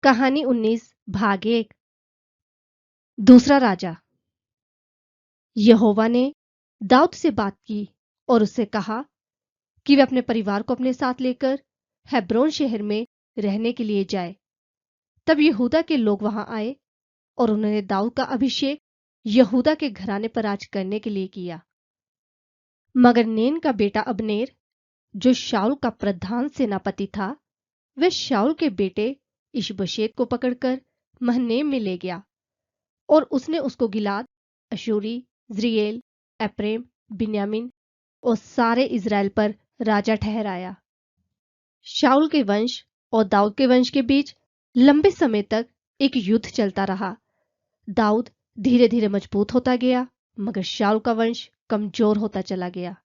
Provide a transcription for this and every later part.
कहानी 19 भाग 1। दूसरा राजा। यहोवा ने दाऊद से बात की और उससे कहा कि वे अपने परिवार को अपने साथ लेकर हेब्रोन शहर में रहने के लिए जाए। तब यहूदा के लोग वहां आए और उन्होंने दाऊद का अभिषेक यहूदा के घराने पर राज करने के लिए किया। मगर नेन का बेटा अबनेर, जो शाऊल का प्रधान सेनापति था, वह शाऊल के बेटे इशबोशेत को पकड़कर महनेम में ले गया और उसने उसको गिलाद, अशूरी, ज्रिएल, एप्रेम, बिन्यामीन और सारे इज़राइल पर राजा ठहराया। शाऊल के वंश और दाऊद के वंश के बीच लंबे समय तक एक युद्ध चलता रहा। दाऊद धीरे धीरे मजबूत होता गया, मगर शाऊल का वंश कमजोर होता चला गया।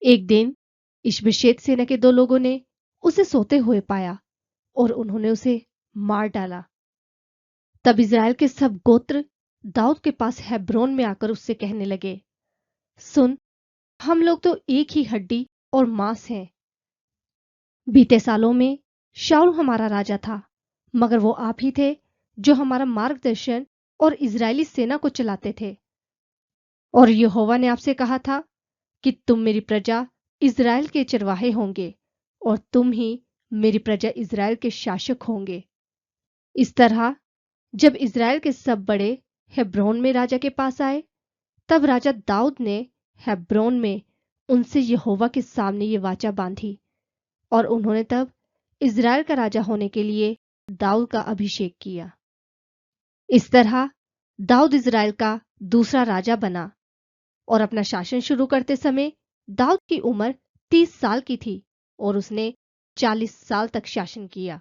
एक दिन इशबोशेत सेना के दो लोगों ने उसे सोते हुए पाया और उन्होंने उसे मार डाला। तब इज़राइल के सब गोत्र दाऊद के पास हेब्रोन में आकर उससे कहने लगे, सुन, हम लोग तो एक ही हड्डी और मांस हैं। बीते सालों में शाऊल हमारा राजा था, मगर वो आप ही थे जो हमारा मार्गदर्शन और इज़राइली सेना को चलाते थे। और यहोवा ने आपसे कहा था कि तुम मेरी प्रजा इज़राइल के चरवाहे होंगे और तुम ही मेरी प्रजा इज़राइल के शासक होंगे। इस तरह जब इज़राइल के सब बड़े हेब्रोन में राजा के पास आए, तब राजा दाऊद ने हेब्रोन में उनसे यहोवा के सामने ये वाचा बांधी और उन्होंने तब इज़राइल का राजा होने के लिए दाऊद का अभिषेक किया। इस तरह दाऊद इज़राइल का दूसरा राजा बना और अपना शासन शुरू करते समय दाऊद की उम्र 30 साल की थी और उसने 40 साल तक शासन किया।